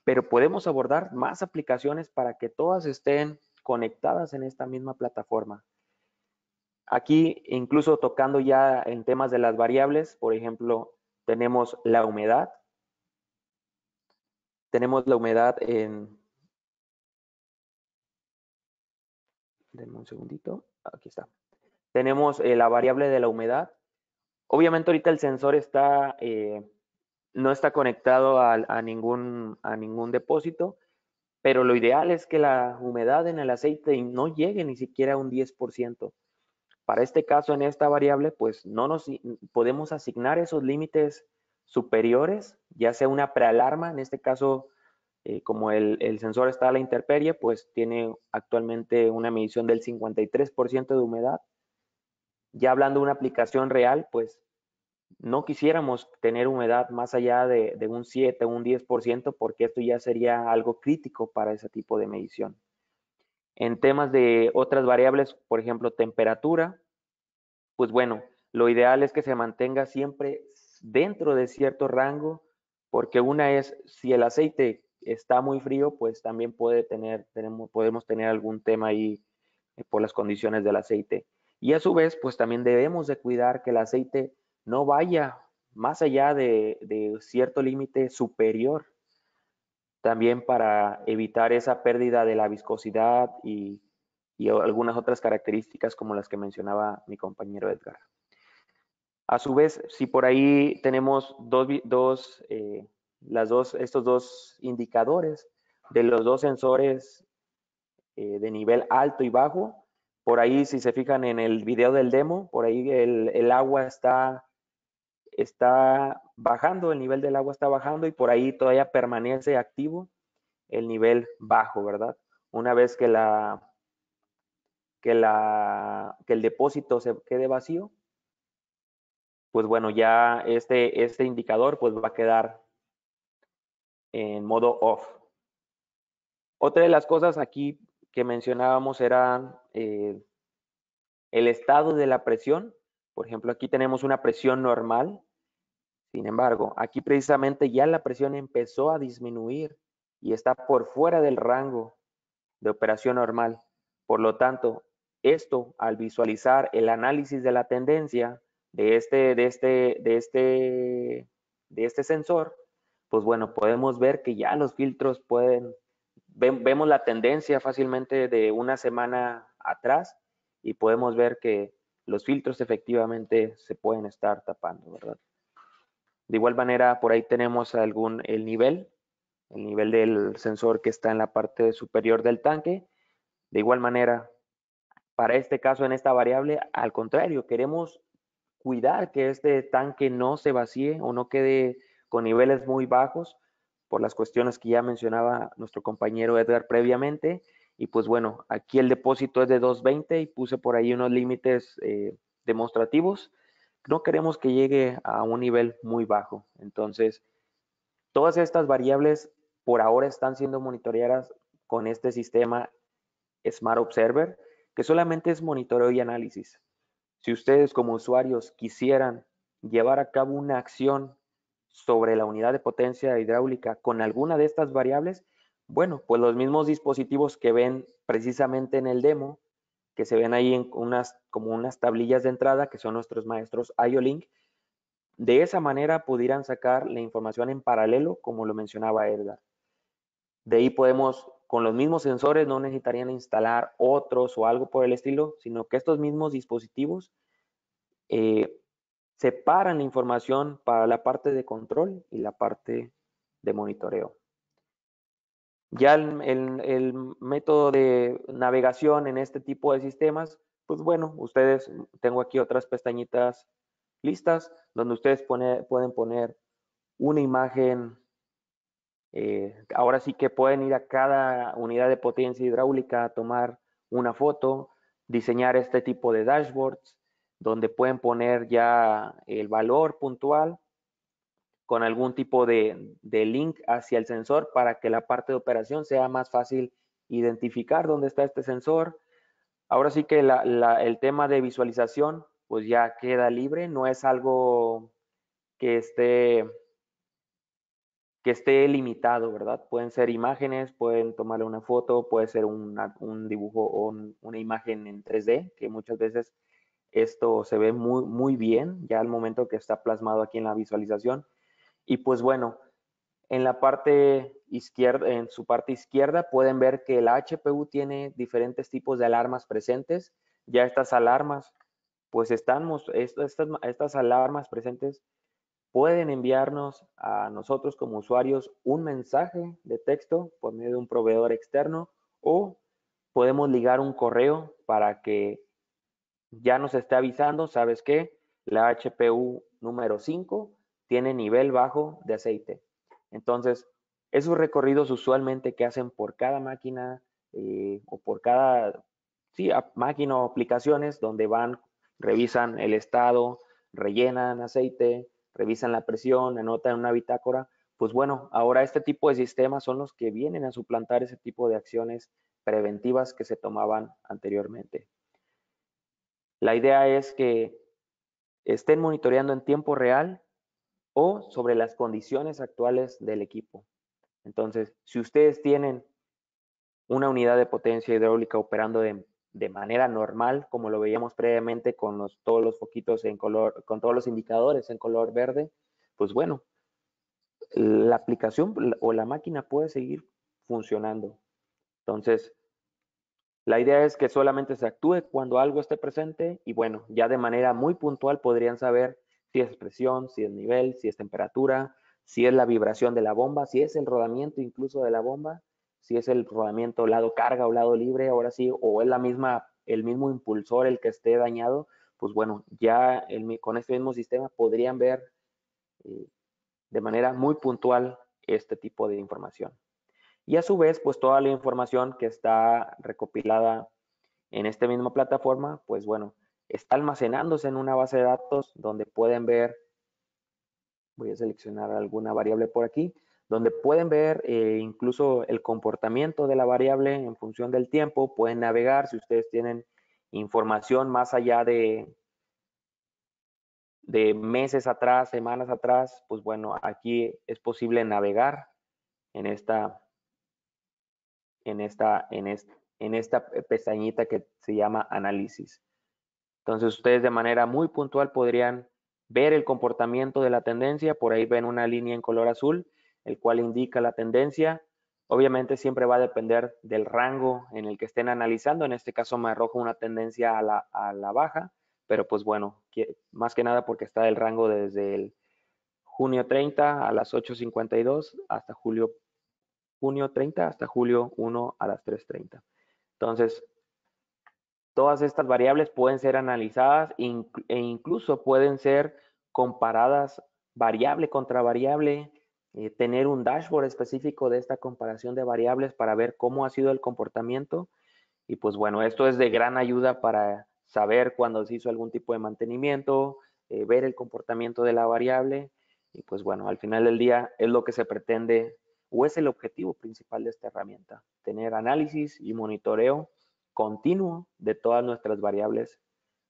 pero podemos abordar más aplicaciones para que todas estén conectadas en esta misma plataforma. Aquí, incluso tocando ya en temas de las variables, por ejemplo, tenemos la humedad. Tenemos la humedad denme un segundito, aquí está. Tenemos la variable de la humedad. Obviamente ahorita el sensor no está conectado a ningún depósito, pero lo ideal es que la humedad en el aceite no llegue ni siquiera a un 10%. Para este caso, en esta variable, pues no nos podemos asignar esos límites superiores, ya sea una prealarma, en este caso, como el sensor está a la intemperie, pues tiene actualmente una medición del 53% de humedad. Ya hablando de una aplicación real, pues no quisiéramos tener humedad más allá de un 7 o un 10%, porque esto ya sería algo crítico para ese tipo de medición. En temas de otras variables, por ejemplo, temperatura, pues bueno, lo ideal es que se mantenga siempre dentro de cierto rango, porque una es, si el aceite está muy frío, pues también podemos tener algún tema ahí por las condiciones del aceite. Y a su vez, pues también debemos de cuidar que el aceite no vaya más allá de cierto límite superior, también para evitar esa pérdida de la viscosidad y algunas otras características como las que mencionaba mi compañero Edgar. A su vez, si por ahí tenemos estos dos indicadores de los dos sensores de nivel alto y bajo, por ahí si se fijan en el video del demo, por ahí el agua está bajando, el nivel del agua está bajando y por ahí todavía permanece activo el nivel bajo, ¿verdad? Una vez que el depósito se quede vacío, pues bueno, ya este indicador pues va a quedar en modo off. Otra de las cosas aquí que mencionábamos era el estado de la presión. Por ejemplo, aquí tenemos una presión normal. Sin embargo, aquí precisamente ya la presión empezó a disminuir y está por fuera del rango de operación normal. Por lo tanto, esto al visualizar el análisis de la tendencia de este sensor, pues bueno, podemos ver que ya los filtros vemos la tendencia fácilmente de una semana atrás y podemos ver que los filtros efectivamente se pueden estar tapando, ¿verdad? De igual manera, por ahí tenemos el nivel del sensor que está en la parte superior del tanque. De igual manera, para este caso, en esta variable, al contrario, queremos cuidar que este tanque no se vacíe o no quede con niveles muy bajos por las cuestiones que ya mencionaba nuestro compañero Edgar previamente. Y pues bueno, aquí el depósito es de 220 y puse por ahí unos límites demostrativos. No queremos que llegue a un nivel muy bajo. Entonces, todas estas variables por ahora están siendo monitoreadas con este sistema Smart Observer, que solamente es monitoreo y análisis. Si ustedes como usuarios quisieran llevar a cabo una acción sobre la unidad de potencia hidráulica con alguna de estas variables, bueno, pues los mismos dispositivos que ven precisamente en el demo, que se ven ahí en como unas tablillas de entrada, que son nuestros maestros IO-Link, de esa manera pudieran sacar la información en paralelo, como lo mencionaba Edgar. De ahí podemos, con los mismos sensores, no necesitarían instalar otros o algo por el estilo, sino que estos mismos dispositivos separan la información para la parte de control y la parte de monitoreo. Ya el método de navegación en este tipo de sistemas, pues bueno, ustedes, tengo aquí otras pestañitas listas donde ustedes pueden poner una imagen. Ahora sí que pueden ir a cada unidad de potencia hidráulica a tomar una foto, diseñar este tipo de dashboards, donde pueden poner ya el valor puntual con algún tipo de link hacia el sensor para que la parte de operación sea más fácil identificar dónde está este sensor. Ahora sí que el tema de visualización pues ya queda libre, no es algo que esté limitado, ¿verdad? Pueden ser imágenes, pueden tomarle una foto, puede ser un dibujo o una imagen en 3D, que muchas veces esto se ve muy, muy bien ya al momento que está plasmado aquí en la visualización. Y pues bueno, en la parte izquierda, en su parte izquierda pueden ver que la HPU tiene diferentes tipos de alarmas presentes. Ya estas alarmas, pues estas alarmas presentes pueden enviarnos a nosotros como usuarios un mensaje de texto por medio de un proveedor externo o podemos ligar un correo para que ya nos esté avisando, ¿sabes qué? La HPU número 5 tiene nivel bajo de aceite. Entonces, esos recorridos usualmente que hacen por cada máquina o por cada máquina o aplicaciones donde van, revisan el estado, rellenan aceite, revisan la presión, anotan una bitácora. Pues bueno, ahora este tipo de sistemas son los que vienen a suplantar ese tipo de acciones preventivas que se tomaban anteriormente. La idea es que estén monitoreando en tiempo real o sobre las condiciones actuales del equipo. Entonces, si ustedes tienen una unidad de potencia hidráulica operando de manera normal, como lo veíamos previamente con todos los foquitos en color, con todos los indicadores en color verde, pues bueno, la aplicación o la máquina puede seguir funcionando. Entonces, la idea es que solamente se actúe cuando algo esté presente y bueno, ya de manera muy puntual podrían saber si es presión, si es nivel, si es temperatura, si es la vibración de la bomba, si es el rodamiento incluso de la bomba, si es el rodamiento lado carga o lado libre, ahora sí, o es el mismo impulsor el que esté dañado, pues bueno, ya con este mismo sistema podrían ver eh, de manera muy puntual este tipo de información. Y a su vez, pues toda la información que está recopilada en esta misma plataforma, pues bueno, está almacenándose en una base de datos donde pueden ver, voy a seleccionar alguna variable por aquí, donde pueden ver incluso el comportamiento de la variable en función del tiempo, pueden navegar si ustedes tienen información más allá de meses atrás, semanas atrás, pues bueno, aquí es posible navegar en esta, en esta pestañita que se llama análisis. Entonces ustedes de manera muy puntual podrían ver el comportamiento de la tendencia. Por ahí ven una línea en color azul, el cual indica la tendencia. Obviamente siempre va a depender del rango en el que estén analizando. En este caso me arroja una tendencia a la baja, pero pues bueno, más que nada porque está el rango desde el junio 30 a las 8:52 hasta junio 30 hasta julio 1 a las 3:30. Entonces, todas estas variables pueden ser analizadas e incluso pueden ser comparadas variable contra variable, tener un dashboard específico de esta comparación de variables para ver cómo ha sido el comportamiento. Y pues bueno, esto es de gran ayuda para saber cuándo se hizo algún tipo de mantenimiento, ver el comportamiento de la variable. Y pues bueno, al final del día es lo que se pretende o es el objetivo principal de esta herramienta, tener análisis y monitoreo continuo de todas nuestras variables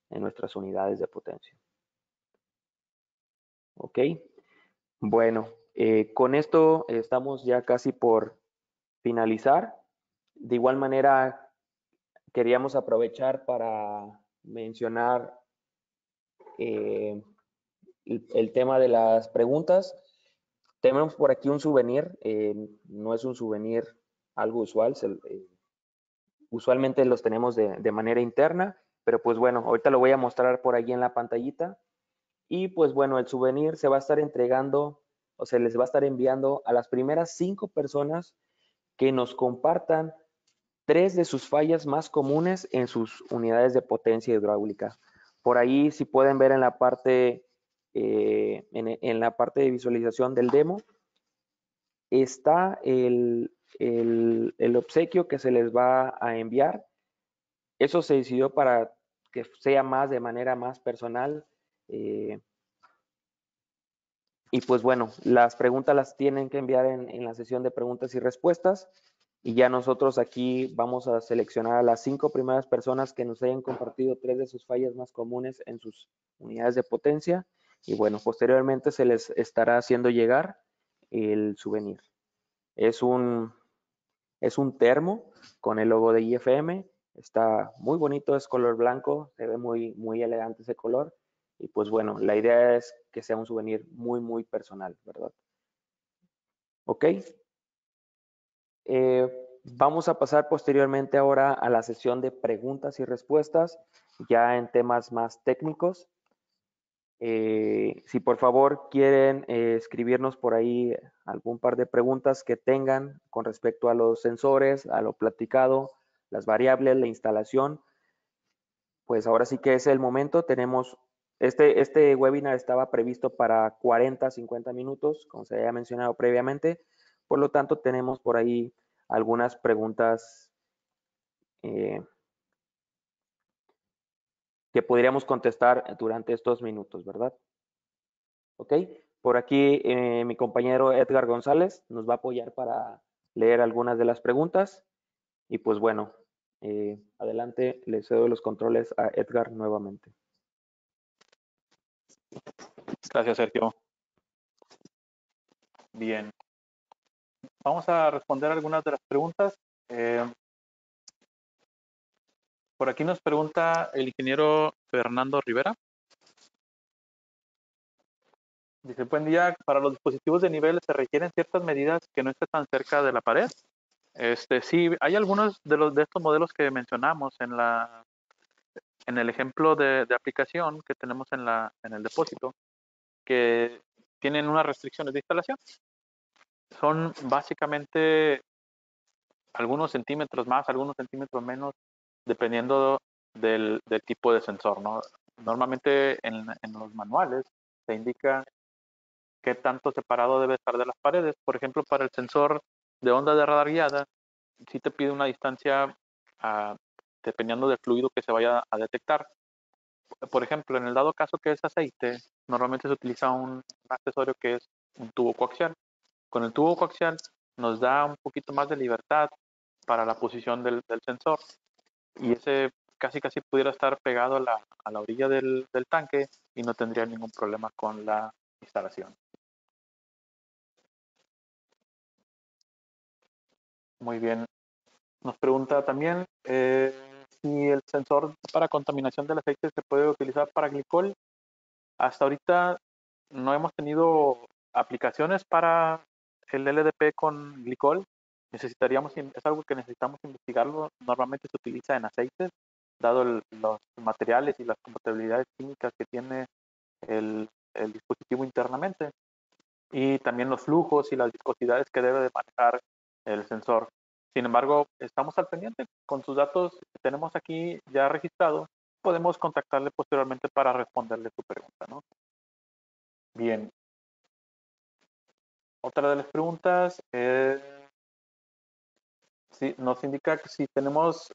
en nuestras unidades de potencia. ¿Ok? Bueno, con esto estamos ya casi por finalizar. De igual manera, queríamos aprovechar para mencionar el tema de las preguntas. Tenemos por aquí un souvenir, no es un souvenir algo usual, usualmente los tenemos de manera interna, pero pues bueno, ahorita lo voy a mostrar por aquí en la pantallita. Y pues bueno, el souvenir se va a estar entregando o se les va a estar enviando a las primeras 5 personas que nos compartan 3 de sus fallas más comunes en sus unidades de potencia hidráulica. Por ahí, si pueden ver en la parte, en la parte de visualización del demo, está el obsequio que se les va a enviar. Eso se decidió para que sea más de manera más personal. Y pues bueno, las preguntas las tienen que enviar en la sesión de preguntas y respuestas. Y ya nosotros aquí vamos a seleccionar a las 5 primeras personas que nos hayan compartido 3 de sus fallas más comunes en sus unidades de potencia. Y bueno, posteriormente se les estará haciendo llegar el souvenir. Es un termo con el logo de IFM. Está muy bonito, es color blanco, se ve muy, muy elegante ese color. Y pues bueno, la idea es que sea un souvenir muy, muy personal, ¿verdad? Ok. Vamos a pasar posteriormente ahora a la sesión de preguntas y respuestas, ya en temas más técnicos. Si por favor quieren escribirnos por ahí algún par de preguntas que tengan con respecto a los sensores, a lo platicado, las variables, la instalación, pues ahora sí que es el momento. Tenemos, este webinar estaba previsto para 40, 50 minutos, como se había mencionado previamente. Por lo tanto, tenemos por ahí algunas preguntas que podríamos contestar durante estos minutos, ¿verdad? Ok. Por aquí mi compañero Edgar González nos va a apoyar para leer algunas de las preguntas. Y pues bueno, adelante, le cedo los controles a Edgar nuevamente. Gracias, Sergio. Bien. Vamos a responder algunas de las preguntas. Por aquí nos pregunta el ingeniero Fernando Rivera. Dice, buen día, para los dispositivos de nivel se requieren ciertas medidas que no estén tan cerca de la pared. Sí, hay algunos de estos modelos que mencionamos en el ejemplo de aplicación que tenemos en el depósito, que tienen unas restricciones de instalación. Son básicamente algunos centímetros más, algunos centímetros menos, dependiendo del tipo de sensor, ¿no? Normalmente en los manuales se indica qué tanto separado debe estar de las paredes. Por ejemplo, para el sensor de onda de radar guiada, sí te pide una distancia dependiendo del fluido que se vaya a detectar. Por ejemplo, en el dado caso que es aceite, normalmente se utiliza un accesorio que es un tubo coaxial. Con el tubo coaxial nos da un poquito más de libertad para la posición del sensor. Y ese casi pudiera estar pegado a la orilla del tanque y no tendría ningún problema con la instalación. Muy bien. Nos pregunta también si el sensor para contaminación del aceite se puede utilizar para glicol. Hasta ahorita no hemos tenido aplicaciones para el LDP con glicol. Es algo que necesitamos investigarlo. Normalmente se utiliza en aceites, dado los materiales y las compatibilidades químicas que tiene el dispositivo internamente, y también los flujos y las viscosidades que debe de manejar el sensor. Sin embargo, estamos al pendiente con sus datos que tenemos aquí ya registrados. Podemos contactarle posteriormente para responderle su pregunta, ¿no? Bien. Otra de las preguntas nos indica que si tenemos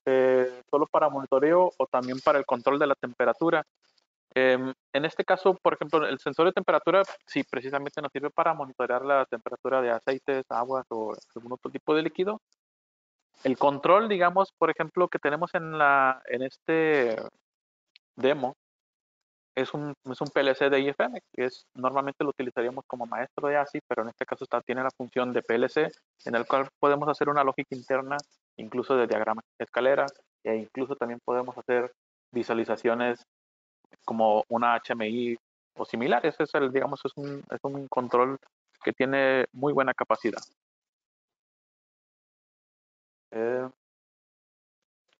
solo para monitoreo o también para el control de la temperatura. En este caso, por ejemplo, el sensor de temperatura sí precisamente nos sirve para monitorear la temperatura de aceites, aguas o algún otro tipo de líquido. El control, digamos, por ejemplo, que tenemos en este demo es un PLC de IFM, que normalmente lo utilizaríamos como maestro de ASI, pero en este caso tiene la función de PLC, en el cual podemos hacer una lógica interna, incluso de diagramas de escalera, e incluso también podemos hacer visualizaciones como una HMI o similar. Ese es digamos, es un control que tiene muy buena capacidad.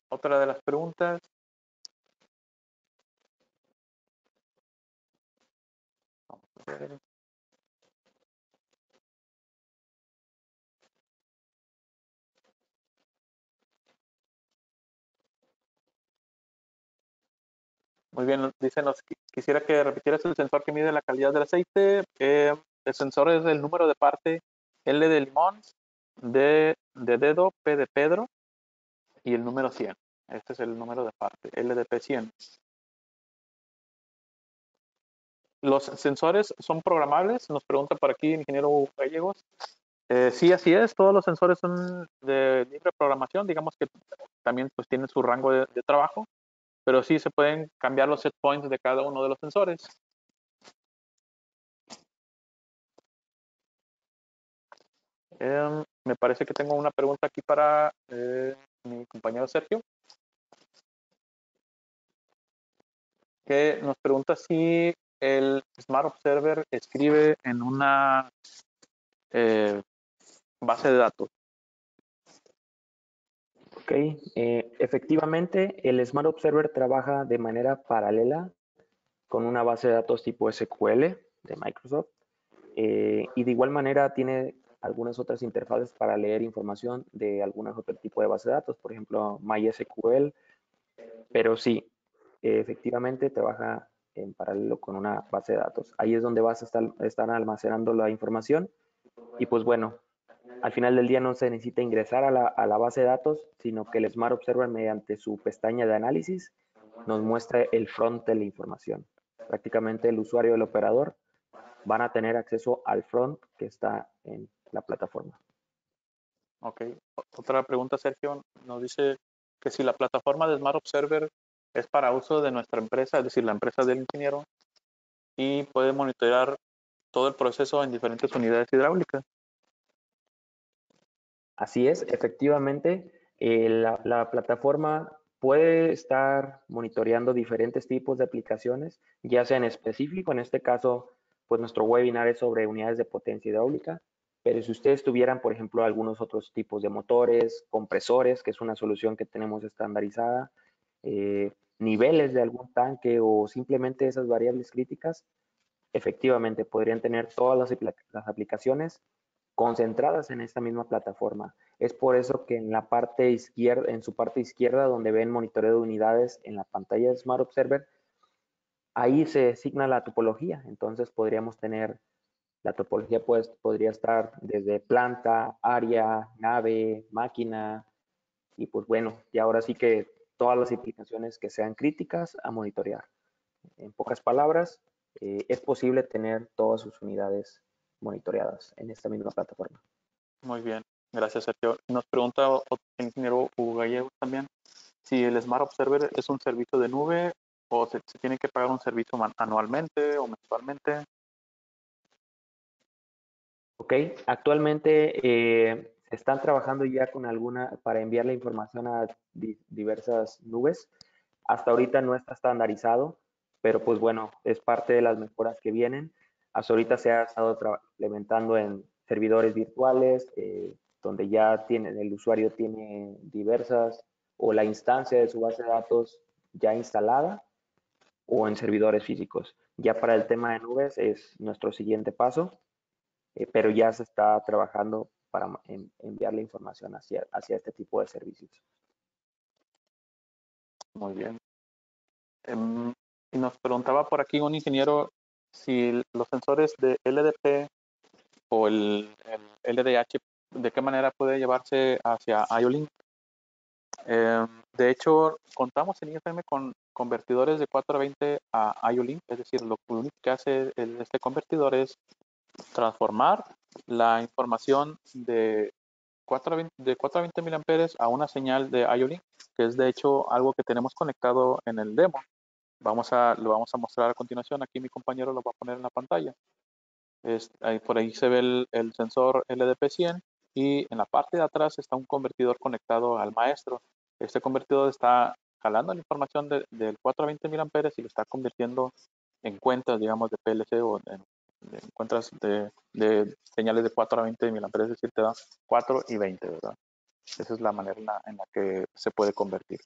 Otra de las preguntas. Vamos a ver. Muy bien, dice, quisiera que repitieras el sensor que mide la calidad del aceite. El sensor es el número de parte L de limón, D de dedo, P de Pedro y el número 100. Este es el número de parte, LDP 100. Los sensores son programables, nos pregunta por aquí el ingeniero Gallegos. Sí, así es, todos los sensores son de libre programación, digamos que también pues tienen su rango de trabajo, pero sí se pueden cambiar los set points de cada uno de los sensores. Me parece que tengo una pregunta aquí para mi compañero Sergio, que nos pregunta si el Smart Observer escribe en una base de datos. Ok, efectivamente el Smart Observer trabaja de manera paralela con una base de datos tipo SQL de Microsoft, y de igual manera tiene algunas otras interfaces para leer información de algunos otro tipo de base de datos, por ejemplo MySQL, pero sí, efectivamente trabaja en paralelo con una base de datos. Ahí es donde vas a estar almacenando la información y pues bueno, al final del día no se necesita ingresar a la base de datos, sino que el Smart Observer mediante su pestaña de análisis nos muestra el front de la información. Prácticamente el usuario y el operador van a tener acceso al front que está en la plataforma. Ok. Otra pregunta, Sergio, nos dice que si la plataforma de Smart Observer es para uso de nuestra empresa, es decir, la empresa del ingeniero, y puede monitorear todo el proceso en diferentes unidades hidráulicas. Así es, efectivamente, la plataforma puede estar monitoreando diferentes tipos de aplicaciones, ya sea en específico, en este caso, pues nuestro webinar es sobre unidades de potencia hidráulica, pero si ustedes tuvieran, por ejemplo, algunos otros tipos de motores, compresores, que es una solución que tenemos estandarizada, niveles de algún tanque o simplemente esas variables críticas, efectivamente podrían tener todas las aplicaciones concentradas en esta misma plataforma. Es por eso que en la parte izquierda, en su parte izquierda, donde ven monitoreo de unidades en la pantalla de Smart Observer, ahí se asigna la topología. Entonces podríamos tener, la topología pues, podría estar desde planta, área, nave, máquina, y pues bueno, y ahora sí que todas las aplicaciones que sean críticas a monitorear. En pocas palabras, es posible tener todas sus unidades monitoreadas en esta misma plataforma. Muy bien, gracias, Sergio. Nos pregunta otro ingeniero Hugo Gallegos también, si el Smart Observer es un servicio de nube o se tiene que pagar un servicio anualmente o mensualmente. Ok, actualmente se están trabajando ya con alguna para enviar la información a diversas nubes. Hasta ahorita no está estandarizado, pero pues bueno, es parte de las mejoras que vienen. Hasta ahorita se ha estado implementando en servidores virtuales, donde ya tiene, el usuario tiene diversas o la instancia de su base de datos ya instalada o en servidores físicos. Ya para el tema de nubes es nuestro siguiente paso, pero ya se está trabajando para enviar la información hacia este tipo de servicios. Muy bien. Y nos preguntaba por aquí un ingeniero si los sensores de LDP o el LDH, ¿de qué manera puede llevarse hacia IO-Link? De hecho, contamos en IFM con convertidores de 420 a IO-Link, es decir, lo único que hace este convertidor es transformar la información de 420 miliamperes a una señal de IO-Link, que es de hecho algo que tenemos conectado en el demo. Lo vamos a mostrar a continuación. Aquí mi compañero lo va a poner en la pantalla. Por ahí se ve el sensor LDP100 y en la parte de atrás está un convertidor conectado al maestro. Este convertidor está jalando la información del 420 mil amperes y lo está convirtiendo en cuentas, digamos, de PLC o en cuentas de señales de 4 a 20 mil amperes, es decir, te da 4 y 20, ¿verdad? Esa es la manera en la que se puede convertir.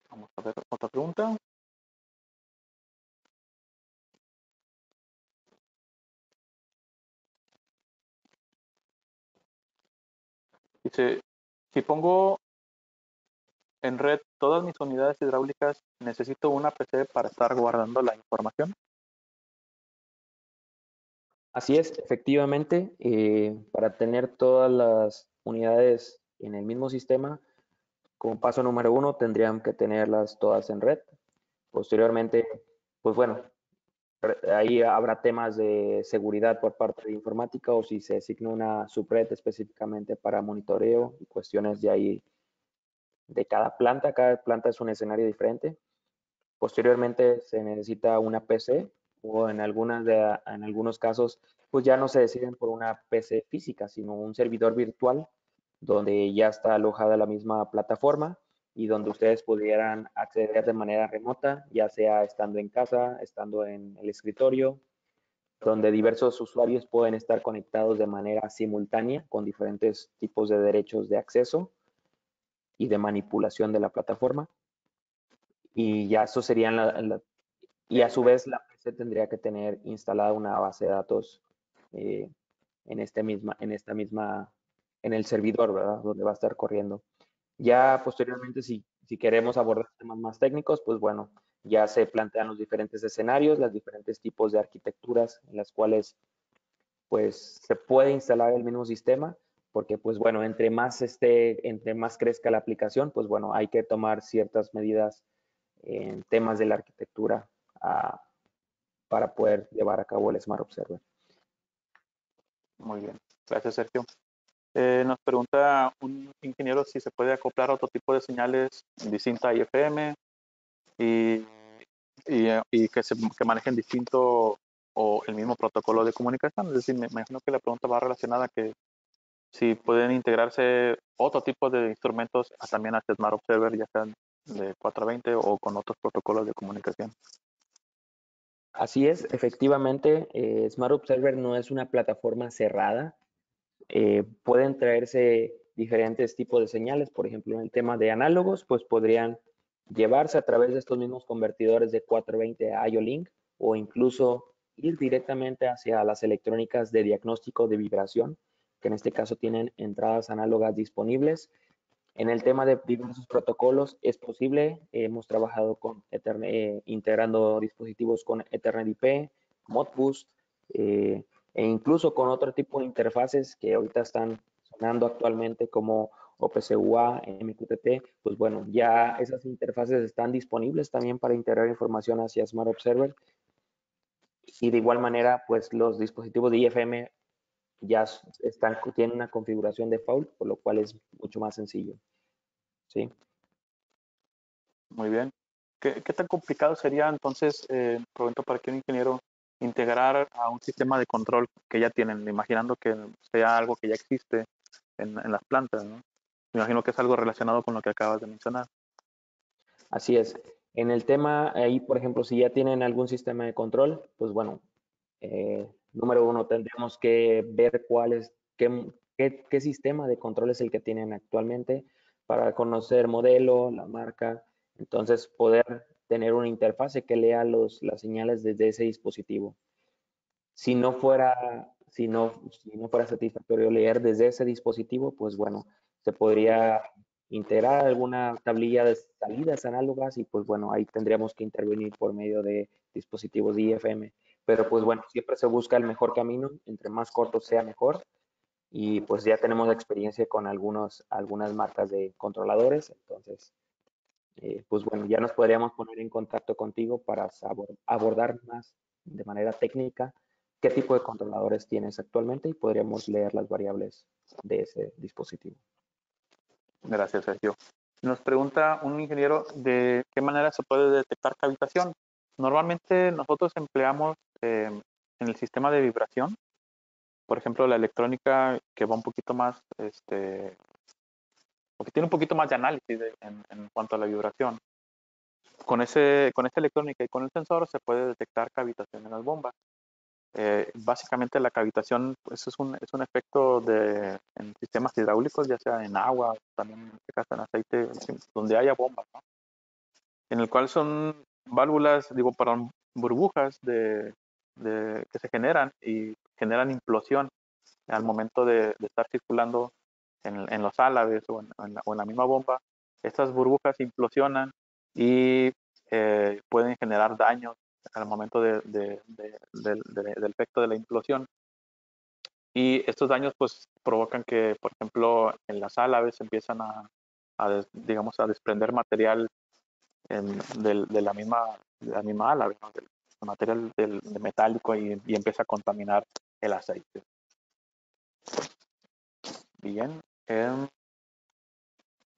Vamos a ver otra pregunta. Dice, si pongo en red todas mis unidades hidráulicas, ¿necesito una PC para estar guardando la información? Así es, efectivamente, para tener todas las unidades en el mismo sistema, como paso número uno, tendrían que tenerlas todas en red. Posteriormente, pues bueno, ahí habrá temas de seguridad por parte de informática o si se asigna una subred específicamente para monitoreo y cuestiones de ahí de cada planta es un escenario diferente. Posteriormente se necesita una PC o en algunos casos pues ya no se deciden por una PC física, sino un servidor virtual donde ya está alojada la misma plataforma y donde ustedes pudieran acceder de manera remota, ya sea estando en casa, estando en el escritorio, donde diversos usuarios pueden estar conectados de manera simultánea con diferentes tipos de derechos de acceso y de manipulación de la plataforma. Y ya eso serían y a su vez la PC tendría que tener instalada una base de datos eh, en el servidor, ¿verdad? Donde va a estar corriendo. Ya posteriormente, si queremos abordar temas más técnicos, pues bueno, ya se plantean los diferentes escenarios, los diferentes tipos de arquitecturas en las cuales pues se puede instalar el mismo sistema, porque pues bueno, entre más crezca la aplicación, pues bueno, hay que tomar ciertas medidas en temas de la arquitectura ah, para poder llevar a cabo el Smart Observer. Muy bien. Gracias, Sergio. Nos pregunta un ingeniero si se puede acoplar otro tipo de señales distinta a IFM y, que manejen distinto o el mismo protocolo de comunicación. Es decir, me imagino que la pregunta va relacionada a que si pueden integrarse otro tipo de instrumentos también a este Smart Observer, ya sean de 420 o con otros protocolos de comunicación. Así es, efectivamente, Smart Observer no es una plataforma cerrada. Pueden traerse diferentes tipos de señales, por ejemplo, en el tema de análogos, pues podrían llevarse a través de estos mismos convertidores de 420 a IO-Link o incluso ir directamente hacia las electrónicas de diagnóstico de vibración, que en este caso tienen entradas análogas disponibles. En el tema de diversos protocolos es posible, hemos trabajado con integrando dispositivos con Ethernet IP, Modbus, e incluso con otro tipo de interfaces que ahorita están sonando actualmente como OPC-UA, MQTT, pues bueno, ya esas interfaces están disponibles también para integrar información hacia Smart Observer y de igual manera, pues los dispositivos de IFM ya tienen una configuración default, por lo cual es mucho más sencillo. ¿Sí? Muy bien. ¿Qué tan complicado sería entonces, Roberto, para que un ingeniero integrar a un sistema de control que ya tienen, imaginando que sea algo que ya existe en las plantas, ¿no? Me imagino que es algo relacionado con lo que acabas de mencionar. Así es. En el tema, ahí, por ejemplo, si ya tienen algún sistema de control, pues bueno, número uno, tendríamos que ver qué sistema de control es el que tienen actualmente para conocer modelo, la marca, entonces poder tener una interfase que lea las señales desde ese dispositivo. Si no fuera satisfactorio leer desde ese dispositivo, pues bueno, se podría integrar alguna tablilla de salidas análogas y pues bueno, ahí tendríamos que intervenir por medio de dispositivos de IFM. Pero pues bueno, siempre se busca el mejor camino, entre más corto sea mejor. Y pues ya tenemos experiencia con algunas marcas de controladores, entonces pues bueno, ya nos podríamos poner en contacto contigo para abordar más de manera técnica qué tipo de controladores tienes actualmente y podríamos leer las variables de ese dispositivo. Gracias, Sergio. Nos pregunta un ingeniero de qué manera se puede detectar cavitación. Normalmente nosotros empleamos en el sistema de vibración, por ejemplo, la electrónica que va un poquito más, porque tiene un poquito más de análisis en cuanto a la vibración. Con esa electrónica y con el sensor se puede detectar cavitación en las bombas. Básicamente la cavitación pues, es un efecto en sistemas hidráulicos, ya sea en agua, también en este caso en aceite, donde haya bombas, ¿no? En el cual son válvulas, digo, perdón, burbujas que se generan y generan implosión al momento de estar circulando en los álabes o en la misma bomba. Estas burbujas implosionan y pueden generar daños al momento del efecto de la implosión. Y estos daños pues provocan que, por ejemplo, en las álabes empiezan digamos, a desprender material de la misma álave, ¿no? Del material de metálico y empieza a contaminar el aceite. Bien,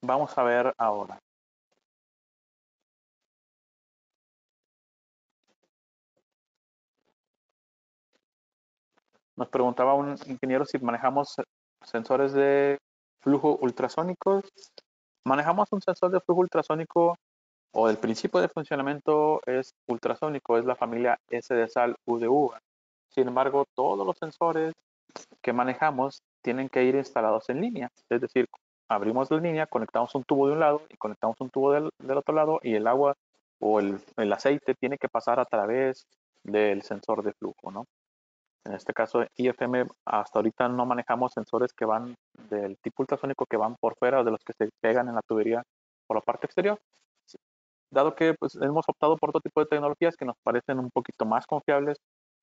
vamos a ver ahora. Nos preguntaba un ingeniero si manejamos sensores de flujo ultrasónicos. Manejamos un sensor de flujo ultrasónico o el principio de funcionamiento es ultrasónico, es la familia S de sal U de uva. Sin embargo, todos los sensores que manejamos tienen que ir instalados en línea. Es decir, abrimos la línea, conectamos un tubo de un lado y conectamos un tubo del otro lado y el agua o el aceite tiene que pasar a través del sensor de flujo, ¿no? En este caso, IFM, hasta ahorita no manejamos sensores que van del tipo ultrasónico que van por fuera o de los que se pegan en la tubería por la parte exterior. Dado que pues, hemos optado por otro tipo de tecnologías que nos parecen un poquito más confiables,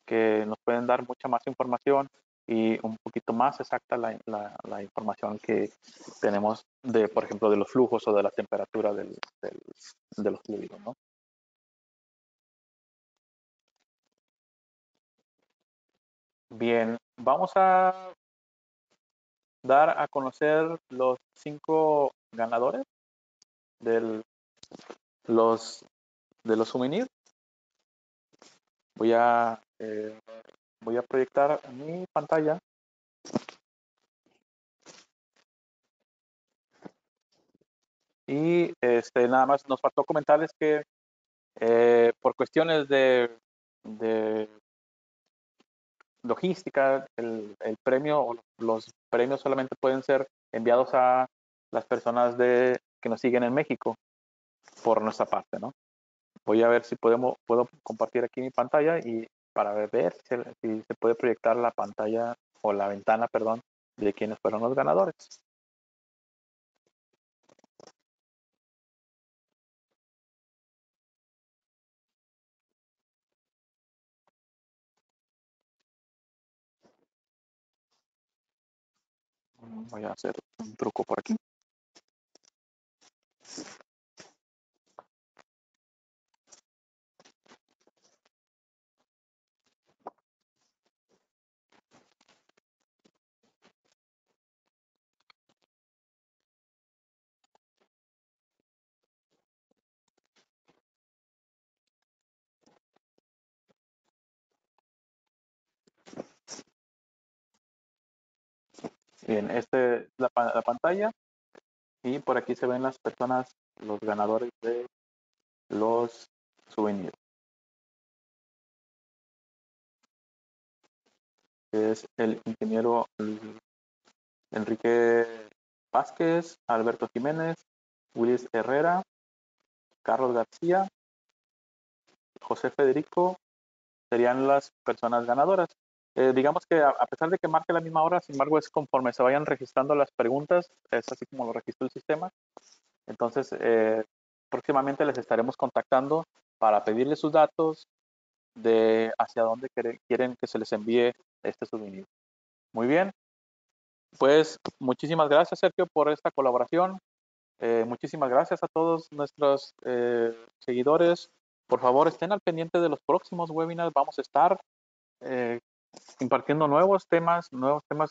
que nos pueden dar mucha más información y un poquito más exacta la información que tenemos de, por ejemplo, de los flujos o de la temperatura de los fluidos, ¿no? Bien, vamos a dar a conocer los 5 ganadores de los, de los souvenirs. Voy a, voy a proyectar mi pantalla. Y nada más nos faltó comentarles que por cuestiones de logística, el premio o los premios solamente pueden ser enviados a las personas que nos siguen en México por nuestra parte, ¿no? Voy a ver si puedo compartir aquí mi pantalla y para ver si se puede proyectar la pantalla o la ventana, perdón, de quienes fueron los ganadores. Voy a hacer un truco por aquí. Bien, esta es la pantalla y por aquí se ven las personas, los ganadores de los souvenirs. Es el ingeniero Enrique Vázquez, Alberto Jiménez, Willis Herrera, Carlos García, José Federico, serían las personas ganadoras. Digamos que a pesar de que marque la misma hora, sin embargo, es conforme se vayan registrando las preguntas, es así como lo registró el sistema. Entonces, próximamente les estaremos contactando para pedirles sus datos de hacia dónde quieren que se les envíe este souvenir. Muy bien, pues muchísimas gracias, Sergio, por esta colaboración. Muchísimas gracias a todos nuestros seguidores. Por favor, estén al pendiente de los próximos webinars. Vamos a estar eh, impartiendo nuevos temas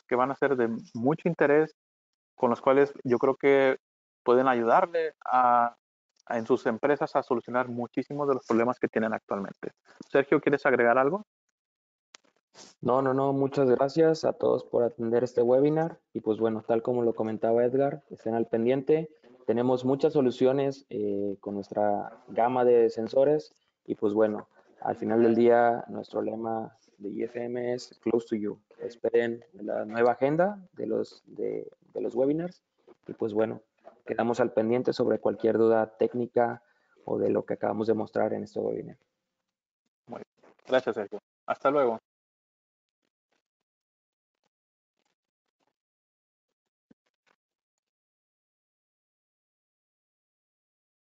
que van a ser de mucho interés, con los cuales yo creo que pueden ayudarle en sus empresas a solucionar muchísimos de los problemas que tienen actualmente. Sergio, ¿quieres agregar algo? No, muchas gracias a todos por atender este webinar y pues bueno, tal como lo comentaba Edgar, estén al pendiente. Tenemos muchas soluciones con nuestra gama de sensores y pues bueno, al final del día nuestro lema de IFM es Close to You. Esperen la nueva agenda de los webinars y pues bueno, quedamos al pendiente sobre cualquier duda técnica o de lo que acabamos de mostrar en este webinar. Muy bien. Gracias, Sergio. Hasta luego.